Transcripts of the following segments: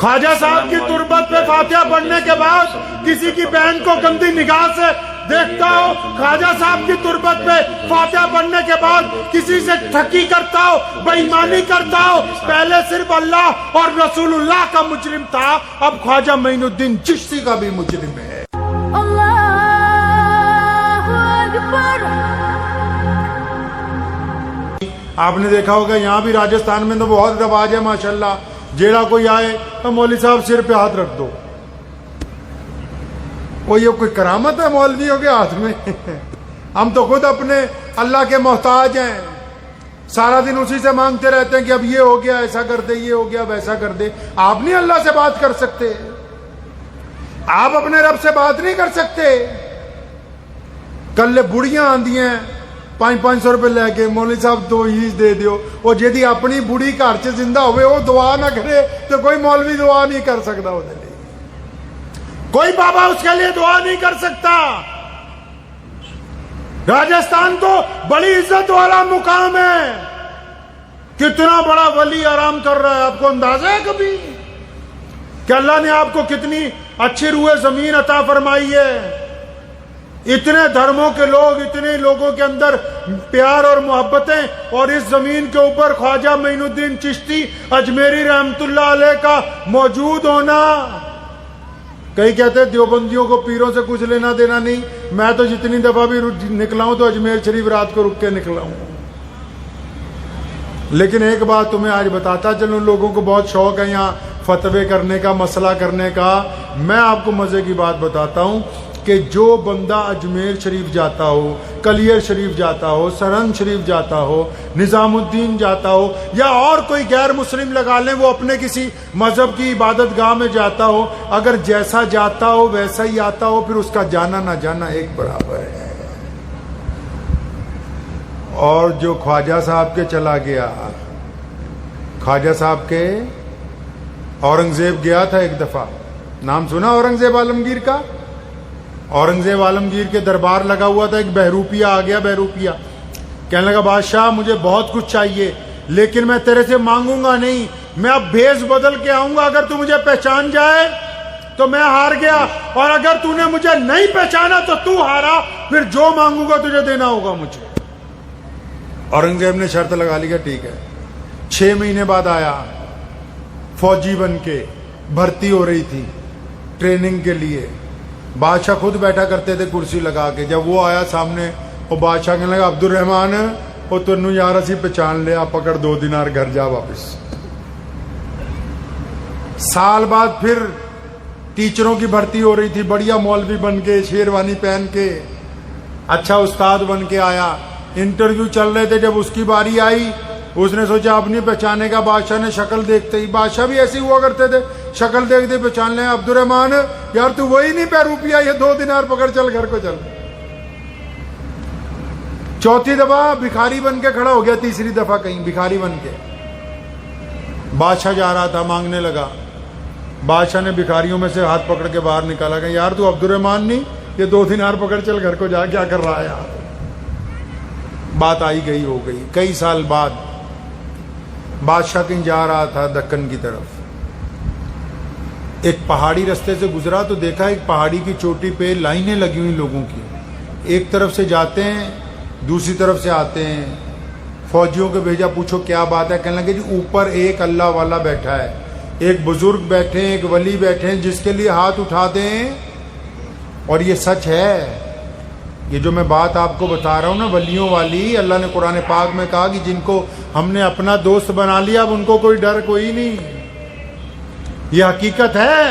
خواجہ صاحب کی تربت پہ فاتحہ پڑھنے کے بعد کسی کی بہن کو گندی نگاہ سے دیکھتا ہو، خواجہ صاحب کی تربت پہ فاتحہ پڑھنے کے بعد کسی سے ٹھگی کرتا ہو، بے ایمانی کرتا ہو، پہلے صرف اللہ اور رسول اللہ کا مجرم تھا، اب خواجہ معین الدین چشتی کا بھی مجرم ہے۔ آپ نے دیکھا ہوگا یہاں بھی راجستھان میں تو بہت رواج ہے ماشاءاللہ، جیڑا کوئی آئے تو مولوی صاحب سر پہ ہاتھ رکھ دو۔ وہ یہ کوئی کرامت ہے مولویوں کے ہاتھ میں؟ ہم تو خود اپنے اللہ کے محتاج ہیں، سارا دن اسی سے مانگتے رہتے ہیں کہ اب یہ ہو گیا ایسا کر دے، یہ ہو گیا ویسا کر دے۔ آپ نہیں اللہ سے بات کر سکتے؟ آپ اپنے رب سے بات نہیں کر سکتے؟ کل بڑیاں آندی ہیں 500 روپے لے کے، مولوی صاحب دو ہی دے دیو۔ وہ جیدی اپنی بڑی گھر سے زندہ ہوئے وہ دعا نہ کرے تو کوئی مولوی دعا نہیں کر سکتا، وہ دے کوئی بابا اس کے لیے دعا نہیں کر سکتا۔ راجستھان تو بڑی عزت والا مقام ہے، کتنا بڑا ولی آرام کر رہا ہے، آپ کو اندازہ ہے کبھی کہ اللہ نے آپ کو کتنی اچھی روئے زمین عطا فرمائی ہے؟ اتنے دھرموں کے لوگ، اتنے لوگوں کے اندر پیار اور محبتیں، اور اس زمین کے اوپر خواجہ معین الدین چشتی اجمیری رحمت اللہ علیہ کا موجود ہونا۔ کئی کہتے ہیں دیوبندیوں کو پیروں سے کچھ لینا دینا نہیں، میں تو جتنی دفعہ بھی نکلا ہوں تو اجمیر شریف رات کو رک کے نکلا ہوں۔ لیکن ایک بات تمہیں آج بتاتا چلوں، لوگوں کو بہت شوق ہے یہاں فتوے کرنے کا، مسئلہ کرنے کا۔ میں آپ کو مزے کی بات بتاتا ہوں کہ جو بندہ اجمیر شریف جاتا ہو، کلیر شریف جاتا ہو، سرہند شریف جاتا ہو، نظام الدین جاتا ہو، یا اور کوئی غیر مسلم لگا لیں، وہ اپنے کسی مذہب کی عبادت گاہ میں جاتا ہو، اگر جیسا جاتا ہو ویسا ہی آتا ہو، پھر اس کا جانا نہ جانا ایک برابر ہے۔ اور جو خواجہ صاحب کے چلا گیا، خواجہ صاحب کے اورنگزیب گیا تھا ایک دفعہ، نام سنا اورنگزیب عالمگیر کا؟ اورنگزیب عالمگیر کے دربار لگا ہوا تھا، ایک بہروپیہ آ گیا، بہروپیہ کہنے لگا بادشاہ مجھے بہت کچھ چاہیے لیکن میں تیرے سے مانگوں گا نہیں، میں اب بھیس بدل کے آؤں گا، اگر تو مجھے پہچان جائے تو میں ہار گیا، اور اگر تو نے مجھے نہیں پہچانا تو تو ہارا، پھر جو مانگوں گا تجھے دینا ہوگا مجھے۔ اورنگزیب نے شرط لگا لی کہ ٹھیک ہے۔ 6 مہینے بعد آیا، فوجی بن کے بھرتی ہو رہی تھی ٹریننگ کے لیے، بادشاہ خود بیٹھا کرتے تھے کرسی لگا کے۔ جب وہ آیا سامنے، وہ بادشاہ کہنے لگا عبد الرحمان وہ تنو یار اسی پہچان لے، آپ پکڑ 2 دینار گھر جا واپس۔ سال بعد پھر ٹیچروں کی بھرتی ہو رہی تھی، بڑھیا مولوی بن کے، شیروانی پہن کے، اچھا استاد بن کے آیا، انٹرویو چل رہے تھے۔ جب اس کی باری آئی، اس نے سوچا اب نہیں پہچانے کا، بادشاہ نے شکل دیکھتے ہی، بادشاہ بھی ایسے ہوا کرتے تھے، شکل دیکھتے پہچان لیں، عبد الرحمان یار تو وہی نہیں بہروپیہ، یہ 2 دینار پکڑ چل گھر کو چل۔ چوتھی دفعہ بھکاری بن کے کھڑا ہو گیا، تیسری دفعہ کہیں بھکاری بن کے، بادشاہ جا رہا تھا مانگنے لگا، بادشاہ نے بھکاریوں میں سے ہاتھ پکڑ کے باہر نکالا کہ یار تو عبد الرحمان نہیں، یہ 2 دینار پکڑ چل گھر کو جا، کیا کر رہا ہے یار۔ بات آئی گئی ہو گئی۔ کئی سال بعد بادشاہ کہیں جا رہا تھا دکن کی طرف، ایک پہاڑی رستے سے گزرا تو دیکھا ایک پہاڑی کی چوٹی پہ لائنیں لگی ہوئی لوگوں کی، ایک طرف سے جاتے ہیں دوسری طرف سے آتے ہیں۔ فوجیوں کو بھیجا، پوچھو کیا بات ہے؟ کہنے لگے جی اوپر ایک اللہ والا بیٹھا ہے، ایک بزرگ بیٹھے ہیں، ایک ولی بیٹھے ہیں، جس کے لیے ہاتھ اٹھا دیں، اور یہ سچ ہے، یہ جو میں بات آپ کو بتا رہا ہوں نا ولیوں والی، اللہ نے قرآن پاک میں کہا کہ جن کو ہم نے اپنا دوست بنا لیا اب ان کو کوئی ڈر کوئی نہیں، یہ حقیقت ہے۔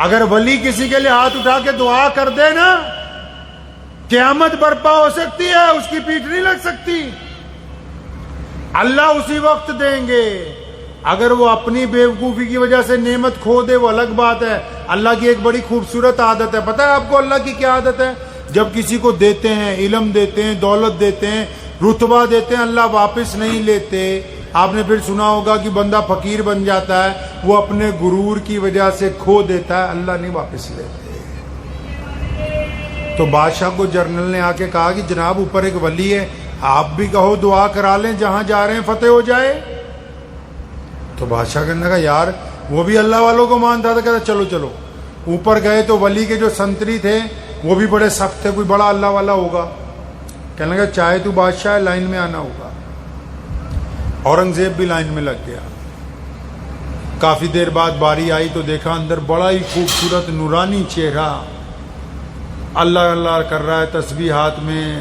اگر ولی کسی کے لیے ہاتھ اٹھا کے دعا کر دے نا، قیامت برپا ہو سکتی ہے، اس کی پیٹھ نہیں لگ سکتی، اللہ اسی وقت دیں گے۔ اگر وہ اپنی بیوقوفی کی وجہ سے نعمت کھو دے وہ الگ بات ہے۔ اللہ کی ایک بڑی خوبصورت عادت ہے، پتہ ہے آپ کو اللہ کی کیا عادت ہے؟ جب کسی کو دیتے ہیں، علم دیتے ہیں، دولت دیتے ہیں، رتبہ دیتے ہیں، اللہ واپس نہیں لیتے۔ آپ نے پھر سنا ہوگا کہ بندہ فقیر بن جاتا ہے، وہ اپنے غرور کی وجہ سے کھو دیتا ہے، اللہ نہیں واپس لیتے۔ تو بادشاہ کو جنرل نے آ کے کہا کہ جناب اوپر ایک ولی ہے، آپ بھی کہو دعا کرا لیں، جہاں جا رہے ہیں فتح ہو جائے۔ تو بادشاہ کہنے لگا یار وہ بھی اللہ والوں کو مانتا تھا. کہتا چلو چلو. اوپر گئے تو ولی کے جو سنتری تھے وہ بھی بڑے سخت تھے, کوئی بڑا اللہ والا ہوگا. کہنے لگا چاہے تو بادشاہ ہے, لائن میں آنا ہوگا. اورنگزیب بھی لائن میں لگ گیا. کافی دیر بعد باری آئی تو دیکھا اندر بڑا ہی خوبصورت نورانی چہرہ, اللہ اللہ کر رہا ہے, تسبیح ہاتھ میں.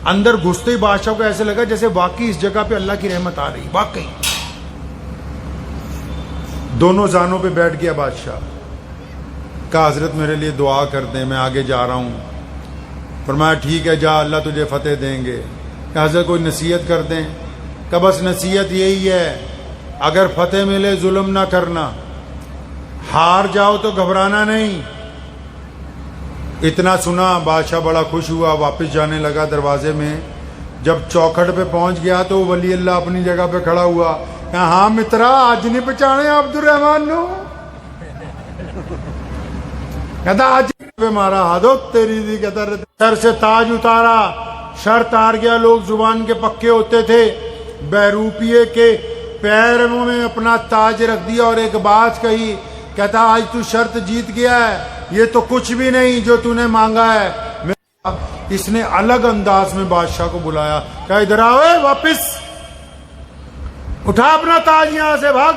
اندر گھستے ہی بادشاہ کو ایسے لگا جیسے واقعی اس جگہ پہ اللہ کی رحمت آ رہی, واقعی. دونوں زانوں پہ بیٹھ گیا بادشاہ. کہا حضرت میرے لیے دعا کر دیں, میں آگے جا رہا ہوں. فرمایا ٹھیک ہے جا, اللہ تجھے فتح دیں گے. کہ حضرت کوئی نصیحت کر دیں. کہ بس نصیحت یہی ہے, اگر فتح ملے ظلم نہ کرنا, ہار جاؤ تو گھبرانا نہیں. اتنا سنا بادشاہ بڑا خوش ہوا, واپس جانے لگا. دروازے میں جب چوکھٹ پہ پہنچ گیا تو ولی اللہ اپنی جگہ پہ کھڑا ہوا. کہ ہاں مترا آج نہیں پہچانے عبد الرحمان نو. کہتا آج پہ مارا ہاتھوں تیری دی. کہتا سر سے تاج اتارا, سر تار گیا. لوگ زبان کے پکے ہوتے تھے. بہروپیے کے پیروں میں اپنا تاج رکھ دیا اور ایک بات کہی. کہتا آج تو شرط جیت گیا ہے, یہ تو کچھ بھی نہیں جو تو نے مانگا ہے. اس نے الگ انداز میں بادشاہ کو بلایا. کہا ادھر آؤ, واپس اٹھا اپنا تاج یہاں سے, بھاگ.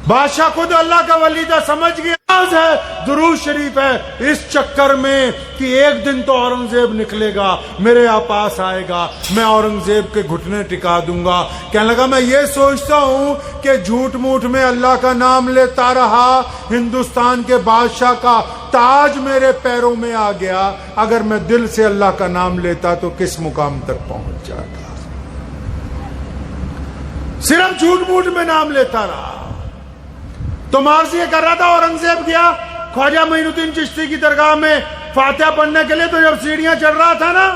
بادشاہ خود اللہ کا ولی تھا, سمجھ گیا ہے درود شریف ہے اس چکر میں کہ ایک دن تو اورنگزیب نکلے گا, میرے پاس آئے گا, میں اورنگزیب کے گھٹنے ٹکا دوں گا. کہنے لگا میں یہ سوچتا ہوں کہ جھوٹ موٹ میں اللہ کا نام لیتا رہا, ہندوستان کے بادشاہ کا تاج میرے پیروں میں آ گیا. اگر میں دل سے اللہ کا نام لیتا تو کس مقام تک پہنچ جاتا. صرف جھوٹ موٹ میں نام لیتا رہا. تو مارز یہ کر رہا تھا. اورنگزیب گیا خواجہ معین الدین چشتی کی درگاہ میں فاتحہ پڑھنے کے لیے. تو جب سیڑھیاں چڑھ رہا تھا نا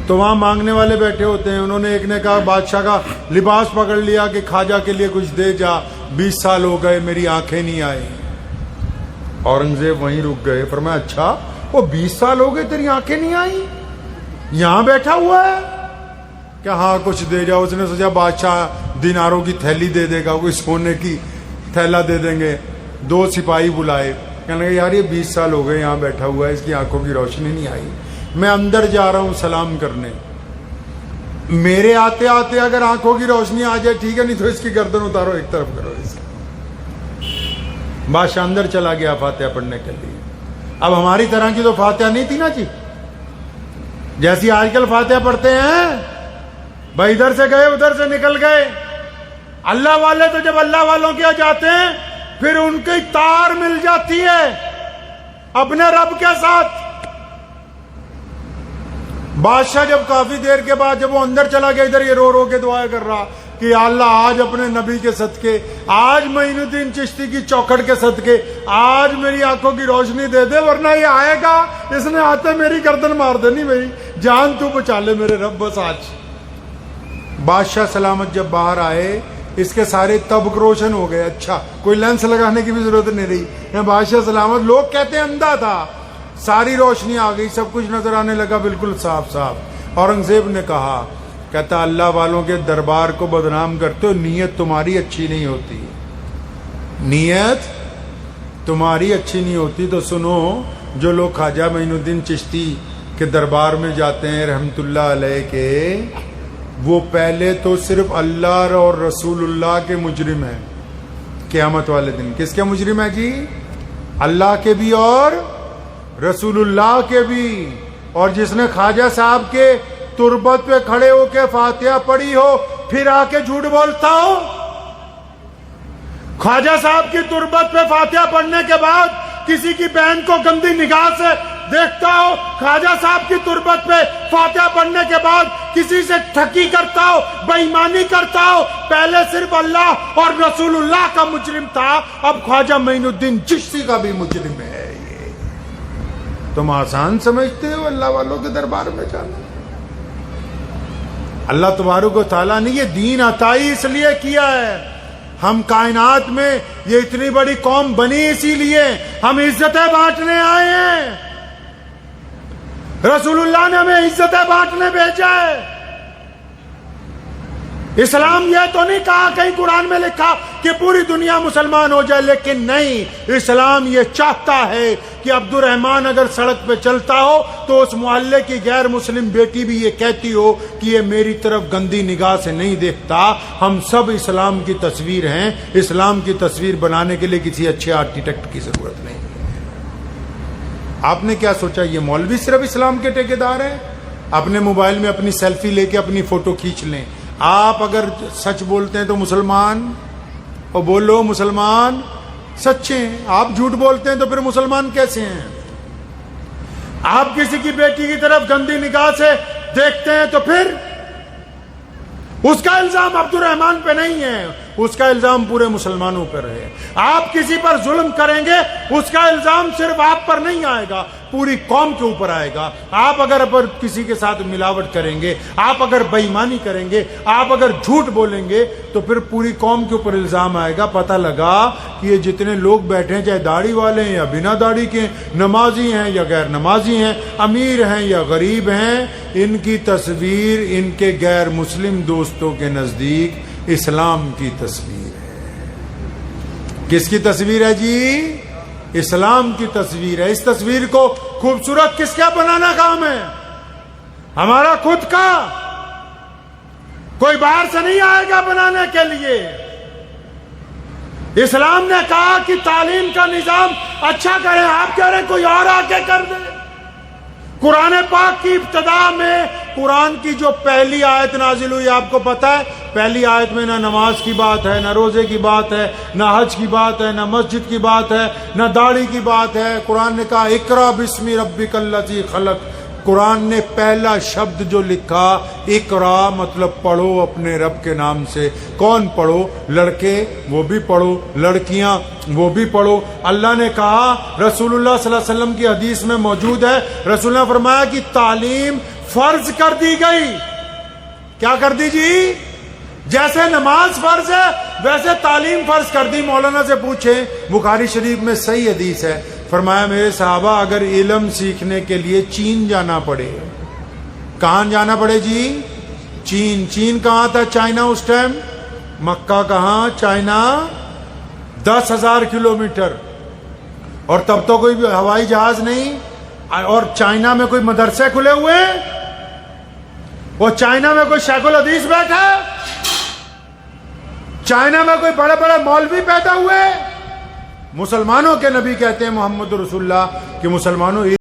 تو وہاں مانگنے والے بیٹھے ہوتے ہیں. انہوں نے ایک نے کہا, بادشاہ کا لباس پکڑ لیا کہ خواجہ کے لیے کچھ دے جا, 20 سال ہو گئے میری آنکھیں نہیں آئی. اورنگزیب وہیں رک گئے. فرمایا اچھا وہ 20 سال ہو گئے تیری آنکھیں نہیں آئی, یہاں بیٹھا ہوا ہے. کہ ہاں کچھ دے جاؤ. اس نے سوچا بادشاہ دیناروں کی تھیلی دے دے گا, کوئی سونے کی تھیلا دے دیں گے. 2 سپاہی بلائے. کہنے لگے یار یہ 20 سال ہو گئے یہاں بیٹھا ہوا ہے, اس کی آنکھوں کی روشنی نہیں آئی, میں اندر جا رہا ہوں سلام کرنے. میرے آتے آتے اگر آنکھوں کی روشنی آ جائے ٹھیک ہے, نہیں تو اس کی گردن اتارو, ایک طرف کرو اس. بادشاہ اندر چلا گیا فاتحہ پڑھنے کے لیے. اب ہماری طرح کی تو فاتحہ نہیں تھی نا جی, جیسی آج کل فاتحہ پڑھتے ہیں بھائی, ادھر سے گئے ادھر سے نکل گئے. اللہ والے تو جب اللہ والوں کے جاتے ہیں پھر ان کی تار مل جاتی ہے اپنے رب کے ساتھ. بادشاہ جب کافی دیر کے بعد جب وہ اندر چلا گیا, ادھر یہ رو رو کے دعائیں کر رہا کہ یا اللہ آج اپنے نبی کے صدقے, آج معین الدین چشتی کی چوکھٹ کے صدقے, آج میری آنکھوں کی روشنی دے دے, ورنہ یہ آئے گا اس نے آتے میری گردن مار دینی, میری جان تو بچا لے میرے رب بس آج. بادشاہ سلامت جب باہر آئے اس کے سارے طبق روشن ہو گئے. اچھا کوئی لینس لگانے کی بھی ضرورت نہیں رہی. بادشاہ سلامت, لوگ کہتے ہیں اندھا تھا, ساری روشنی آ گئی, سب کچھ نظر آنے لگا بالکل صاف صاف. اورنگزیب نے کہا, کہتا اللہ والوں کے دربار کو بدنام کرتے ہو, نیت تمہاری اچھی نہیں ہوتی, نیت تمہاری اچھی نہیں ہوتی. تو سنو, جو لوگ خواجہ معین الدین چشتی کے دربار میں جاتے ہیں رحمت اللہ علیہ کے, وہ پہلے تو صرف اللہ اور رسول اللہ کے مجرم ہیں. قیامت والے دن کس کے مجرم ہیں جی؟ اللہ کے بھی اور رسول اللہ کے بھی. اور جس نے خواجہ صاحب کے تربت پہ کھڑے ہو کے فاتحہ پڑھی ہو پھر آ کے جھوٹ بولتا ہو. خواجہ صاحب کی تربت پہ فاتحہ پڑھنے کے بعد کسی کی بہن کو گندی نگاہ سے دیکھتا ہو, خواجہ صاحب کی تربت پہ فاتحہ پڑھنے کے بعد کسی سے ٹھگی کرتا ہو, بے ایمانی کرتا ہو. پہلے صرف اللہ اور رسول اللہ کا مجرم تھا, اب خواجہ معین الدین چشتی کا بھی مجرم ہے. یہ تم آسان سمجھتے ہو اللہ والوں کے دربار میں جانا؟ اللہ تبارک و تعالیٰ نے یہ دین عطا اس لیے کیا ہے. ہم کائنات میں یہ اتنی بڑی قوم بنی اسی لیے, ہم عزتیں بانٹنے آئے ہیں. رسول اللہ نے ہمیں عزتیں بانٹنے بھیجا ہے. اسلام یہ تو نہیں کہا کہیں قرآن میں لکھا کہ پوری دنیا مسلمان ہو جائے، لیکن نہیں، اسلام یہ چاہتا ہے کہ عبد الرحمن اگر سڑک پہ چلتا ہو تو اس محلے کی غیر مسلم بیٹی بھی یہ کہتی ہو کہ یہ میری طرف گندی نگاہ سے نہیں دیکھتا۔ ہم سب اسلام کی تصویر ہیں، اسلام کی تصویر بنانے کے لیے کسی اچھے آرکیٹیکٹ کی ضرورت نہیں۔ آپ نے کیا سوچا یہ مولوی صرف اسلام کے ٹھیکیدار ہیں؟ اپنے موبائل میں اپنی سیلفی لے کے اپنی فوٹو کھینچ لیں۔ آپ اگر سچ بولتے ہیں تو مسلمان، اور بولو مسلمان سچے ہیں، آپ جھوٹ بولتے ہیں تو پھر مسلمان کیسے ہیں؟ آپ کسی کی بیٹی کی طرف گندی نگاہ سے دیکھتے ہیں تو پھر اس کا الزام عبد الرحمن پہ نہیں ہے، اس کا الزام پورے مسلمانوں پر ہے۔ آپ کسی پر ظلم کریں گے، اس کا الزام صرف آپ پر نہیں آئے گا، پوری قوم کے اوپر آئے گا۔ آپ اگر کسی کے ساتھ ملاوٹ کریں گے، آپ اگر بے ایمانی کریں گے، آپ اگر جھوٹ بولیں گے تو پھر پوری قوم کے اوپر الزام آئے گا۔ پتہ لگا کہ یہ جتنے لوگ بیٹھے ہیں، چاہے داڑھی والے ہیں یا بنا داڑھی کے، نمازی ہیں یا غیر نمازی ہیں، امیر ہیں یا غریب ہیں، ان کی تصویر ان کے غیر مسلم دوستوں کے نزدیک اسلام کی تصویر ہے۔ کس کی تصویر ہے جی؟ اسلام کی تصویر ہے۔ اس تصویر کو خوبصورت کس کا بنانا کام ہے؟ ہمارا خود کا، کوئی باہر سے نہیں آئے گا بنانے کے لیے۔ اسلام نے کہا کہ تعلیم کا نظام اچھا کریں، آپ کہہ رہے ہیں کوئی اور آ کے کر دے۔ قرآن پاک کی ابتدا میں قرآن کی جو پہلی آیت نازل ہوئی، آپ کو پتہ ہے پہلی آیت میں نہ نماز کی بات ہے، نہ روزے کی بات ہے، نہ حج کی بات ہے، نہ مسجد کی بات ہے، نہ داڑھی کی بات ہے۔ قرآن نے کہا اقرا بسم ربک الذی خلق۔ قرآن نے پہلا شبد جو لکھا اقرا، مطلب پڑھو اپنے رب کے نام سے۔ کون پڑھو؟ لڑکے وہ بھی پڑھو، لڑکیاں وہ بھی پڑھو۔ اللہ نے کہا، رسول اللہ صلی اللہ علیہ وسلم کی حدیث میں موجود ہے، رسول اللہ نے فرمایا کہ تعلیم فرض کر دی گئی۔ کیا کر دی جی؟ جیسے نماز فرض ہے ویسے تعلیم فرض کر دی۔ مولانا سے پوچھیں، بخاری شریف میں صحیح حدیث ہے، فرمایا میرے صحابہ اگر علم سیکھنے کے لیے چین جانا پڑے، کہاں جانا پڑے جی؟ چین۔ چین کہاں تھا؟ چائنا اس ٹائم۔ مکہ کہاں؟ چائنا۔ 10,000 کلومیٹر، اور تب تو کوئی ہوائی جہاز نہیں، اور چائنا میں کوئی مدرسے کھلے ہوئے، اور چائنا میں کوئی شیخ الحدیث بیٹھا، چائنا میں کوئی بڑے بڑے مولوی پیدا ہوئے۔ مسلمانوں کے نبی کہتے ہیں محمد رسول اللہ کہ مسلمانوں